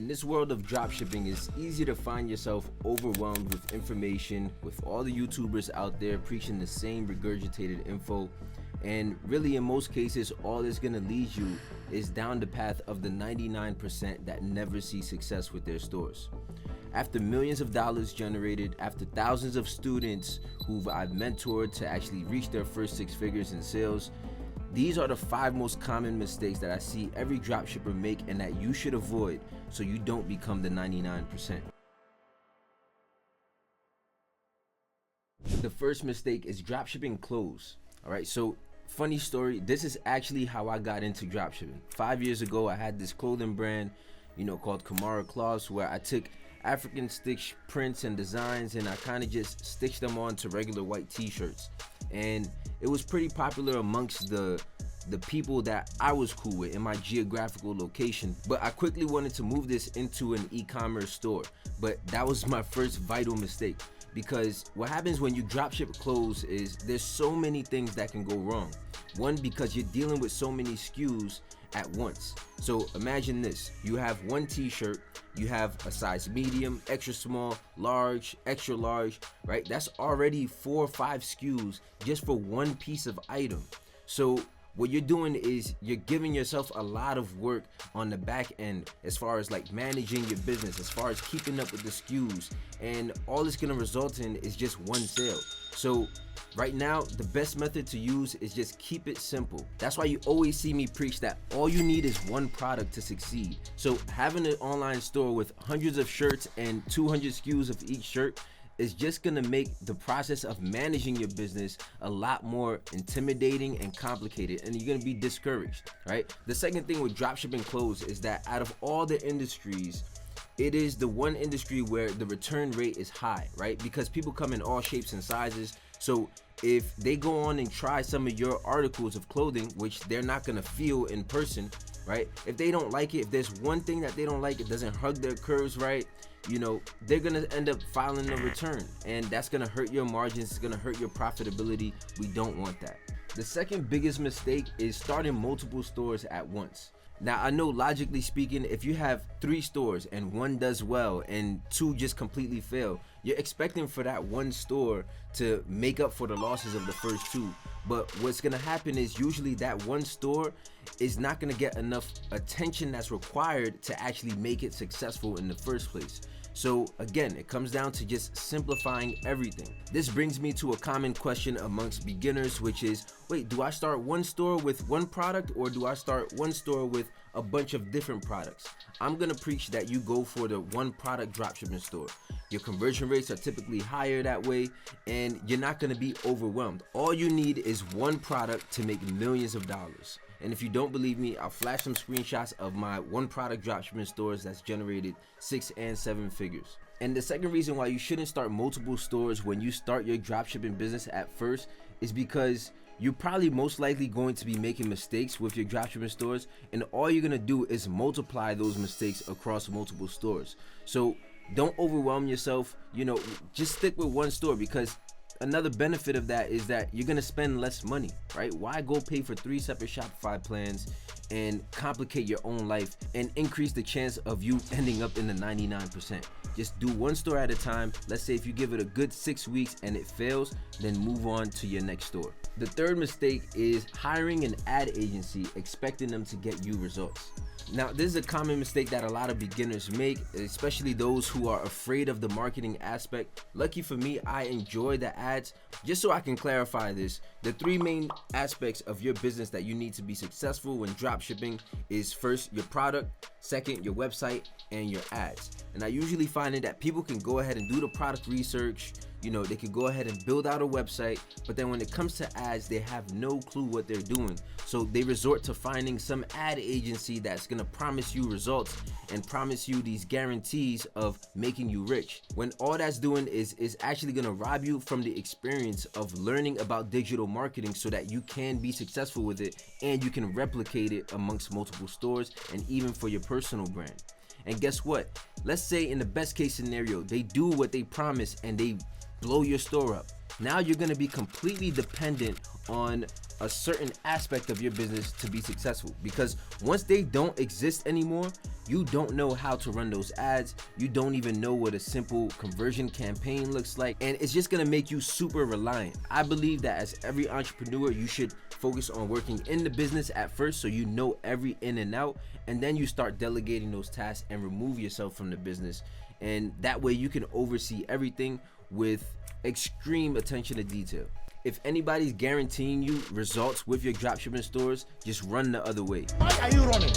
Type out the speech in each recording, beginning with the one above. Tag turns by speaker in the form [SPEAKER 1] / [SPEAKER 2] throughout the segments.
[SPEAKER 1] In this world of dropshipping, it's easy to find yourself overwhelmed with information, with all the YouTubers out there preaching the same regurgitated info. And really, in most cases, all it's gonna lead you is down the path of the 99% that never see success with their stores. After millions of dollars generated, after thousands of students who I've mentored to actually reach their first 6 figures in sales, these are the 5 most common mistakes that I see every dropshipper make and that you should avoid so you don't become the 99%. The first mistake is dropshipping clothes. All right, so funny story, this is actually how I got into dropshipping. 5 years ago, I had this clothing brand, called Camara cloths, where I took African stitch prints and designs and I kind of just stitched them onto regular white t-shirts. And it was pretty popular amongst the people that I was cool with in my geographical location. But I quickly wanted to move this into an e-commerce store. But that was my first vital mistake, because what happens when you dropship clothes is there's so many things that can go wrong. One, because you're dealing with so many SKUs at once. So imagine this, you have one t-shirt, you have a size medium, extra small, large, extra large, right? That's already 4 or 5 SKUs just for one piece of item. So what you're doing is you're giving yourself a lot of work on the back end as far as like managing your business, as far as keeping up with the SKUs, and all it's gonna result in is just one sale. So right now, the best method to use is just keep it simple. That's why you always see me preach that all you need is one product to succeed. So having an online store with hundreds of shirts and 200 SKUs of each shirt is just gonna make the process of managing your business a lot more intimidating and complicated, and you're gonna be discouraged, right? The second thing with dropshipping clothes is that out of all the industries, it is the one industry where the return rate is high, right? Because people come in all shapes and sizes. So if they go on and try some of your articles of clothing, which they're not gonna feel in person, right? If they don't like it, if there's one thing that they don't like, it doesn't hug their curves right, they're gonna end up filing a return, and that's gonna hurt your margins, it's gonna hurt your profitability. We don't want that. The second biggest mistake is starting multiple stores at once. Now, I know logically speaking, if you have 3 stores and 1 does well and 2 just completely fail, you're expecting for that 1 store to make up for the losses of the first 2. But what's gonna happen is usually that 1 store is not gonna get enough attention that's required to actually make it successful in the first place. So again, it comes down to just simplifying everything. This brings me to a common question amongst beginners, which is, wait, do I start 1 store with 1 product, or do I start 1 store with a bunch of different products? I'm gonna preach that you go for the 1 product dropshipping store. Your conversion rates are typically higher that way, and you're not gonna be overwhelmed. All you need is 1 product to make millions of dollars. And if you don't believe me, I'll flash some screenshots of my 1 product dropshipping stores that's generated 6 and 7 figures. And the second reason why you shouldn't start multiple stores when you start your dropshipping business at first is because you're probably most likely going to be making mistakes with your dropshipping stores, and all you're gonna do is multiply those mistakes across multiple stores. So don't overwhelm yourself, just stick with 1 store, because another benefit of that is that you're gonna spend less money, right? Why go pay for 3 separate Shopify plans and complicate your own life and increase the chance of you ending up in the 99%? Just do 1 store at a time. Let's say if you give it a good 6 weeks and it fails, then move on to your next store. The third mistake is hiring an ad agency, expecting them to get you results. Now, this is a common mistake that a lot of beginners make, especially those who are afraid of the marketing aspect. Lucky for me, I enjoy the ads. Just so I can clarify this, the 3 main aspects of your business that you need to be successful when dropshipping is, first, your product, second, your website, and your ads. And I usually find it that people can go ahead and do the product research, they can go ahead and build out a website, but then when it comes to ads, they have no clue what they're doing. So they resort to finding some ad agency that's gonna promise you results and promise you these guarantees of making you rich, when all that's doing is actually gonna rob you from the experience of learning about digital marketing so that you can be successful with it and you can replicate it amongst multiple stores and even for your personal brand. And guess what? Let's say in the best case scenario, they do what they promise and they blow your store up. Now you're gonna be completely dependent on a certain aspect of your business to be successful, because once they don't exist anymore, you don't know how to run those ads, you don't even know what a simple conversion campaign looks like, and it's just gonna make you super reliant. I believe that as every entrepreneur, you should focus on working in the business at first so you know every in and out, and then you start delegating those tasks and remove yourself from the business, and that way you can oversee everything with extreme attention to detail. If anybody's guaranteeing you results with your dropshipping stores, just run the other way.
[SPEAKER 2] Why are you running?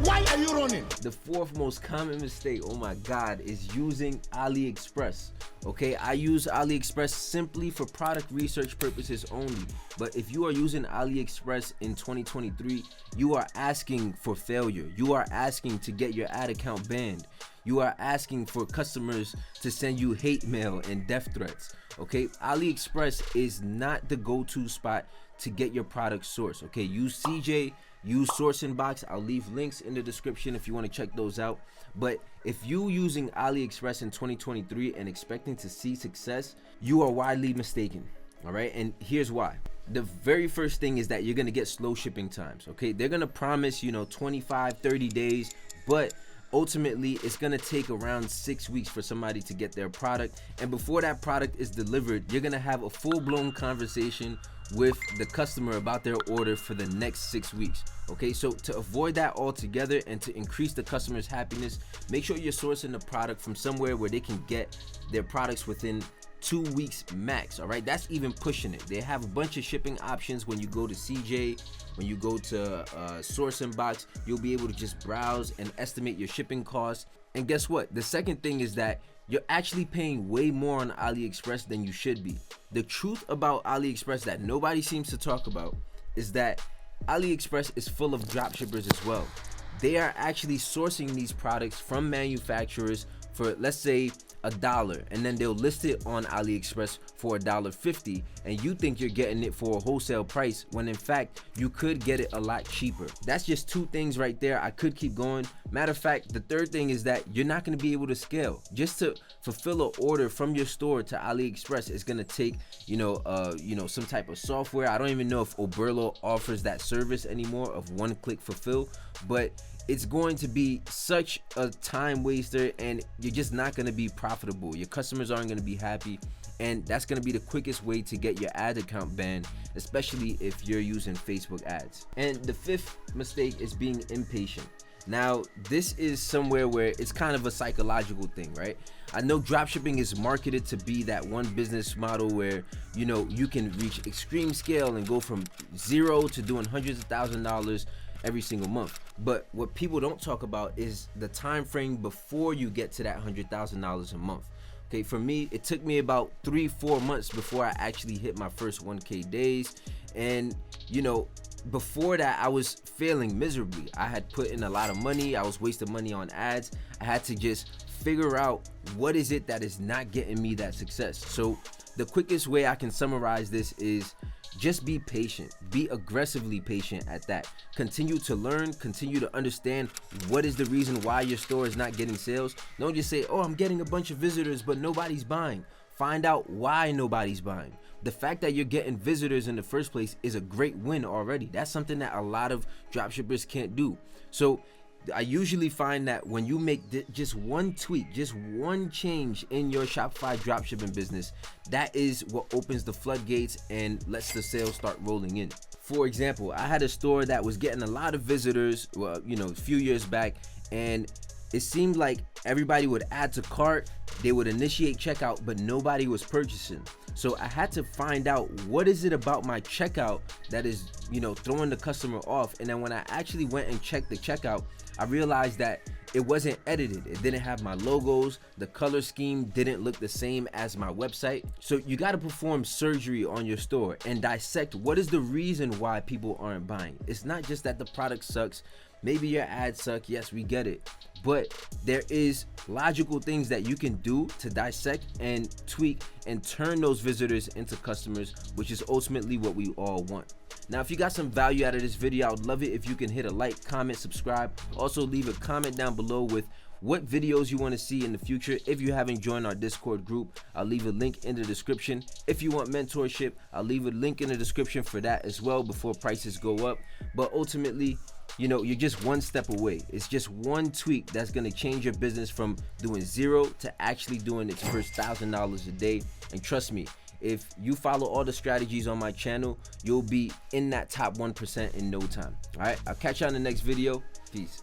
[SPEAKER 2] Why are you running?
[SPEAKER 1] The fourth most common mistake, oh my God, is using AliExpress. Okay, I use AliExpress simply for product research purposes only. But if you are using AliExpress in 2023, you are asking for failure. You are asking to get your ad account banned. You are asking for customers to send you hate mail and death threats. Okay, AliExpress is not the go-to spot to get your product sourced. Okay, use CJ, use Sourcing Box. I'll leave links in the description if you want to check those out. But if you using AliExpress in 2023 and expecting to see success, you are widely mistaken. All right, and here's why. The very first thing is that you're gonna get slow shipping times. Okay, they're gonna promise 25, 30 days, but ultimately it's gonna take around 6 weeks for somebody to get their product, and before that product is delivered, you're gonna have a full-blown conversation with the customer about their order for the next 6 weeks. Okay, so to avoid that altogether and to increase the customer's happiness, make sure you're sourcing the product from somewhere where they can get their products within 2 weeks max. All right, that's even pushing it. They have a bunch of shipping options when you go to CJ, when you go to Sourcing Box. You'll be able to just browse and estimate your shipping costs. And guess what? The second thing is that you're actually paying way more on AliExpress than you should be. The truth about AliExpress that nobody seems to talk about is that AliExpress is full of dropshippers as well. They are actually sourcing these products from manufacturers for, let's say, $1, and then they'll list it on AliExpress for $1.50, and you think you're getting it for a wholesale price when in fact you could get it a lot cheaper. That's just two things right there. I could keep going. Matter of fact, the third thing is that you're not going to be able to scale. Just to fulfill an order from your store to AliExpress is going to take some type of software. I don't even know if Oberlo offers that service anymore of one-click fulfill, but it's going to be such a time waster, and you're just not going to be profitable. Your customers aren't going to be happy, and that's going to be the quickest way to get your ad account banned, especially if you're using Facebook ads. And the fifth mistake is being impatient. Now, this is somewhere where it's kind of a psychological thing, right? I know dropshipping is marketed to be that one business model where, you can reach extreme scale and go from zero to doing hundreds of $1,000s every single month. But what people don't talk about is the time frame before you get to that $100,000 a month. Okay, for me, it took me about 3-4 months before I actually hit my first 1K days. And before that, I was failing miserably. I had put in a lot of money. I was wasting money on ads. I had to just figure out what is it that is not getting me that success. So the quickest way I can summarize this is just be patient. Be aggressively patient at that. Continue to learn, continue to understand what is the reason why your store is not getting sales. Don't just say, oh, I'm getting a bunch of visitors, but nobody's buying. Find out why nobody's buying. The fact that you're getting visitors in the first place is a great win already. That's something that a lot of dropshippers can't do. So I usually find that when you make just one tweak, just one change in your Shopify dropshipping business, that is what opens the floodgates and lets the sales start rolling in. For example, I had a store that was getting a lot of visitors, a few years back, and it seemed like everybody would add to cart, they would initiate checkout, but nobody was purchasing. So I had to find out what is it about my checkout that is, throwing the customer off. And then when I actually went and checked the checkout, I realized that it wasn't edited. It didn't have my logos. The color scheme didn't look the same as my website. So you got to perform surgery on your store and dissect what is the reason why people aren't buying. It's not just that the product sucks. Maybe your ads suck. Yes, we get it. But there is logical things that you can do to dissect and tweak and turn those visitors into customers, which is ultimately what we all want. Now, if you got some value out of this video, I would love it if you can hit a like, comment, subscribe. Also, leave a comment down below with what videos you want to see in the future. If you haven't joined our Discord group, I'll leave a link in the description. If you want mentorship, I'll leave a link in the description for that as well before prices go up. But ultimately, you know, you're just one step away. It's just one tweak that's gonna change your business from doing zero to actually doing its first $1,000 a day. And trust me, if you follow all the strategies on my channel, you'll be in that top 1% in no time. All right, I'll catch you on the next video. Peace.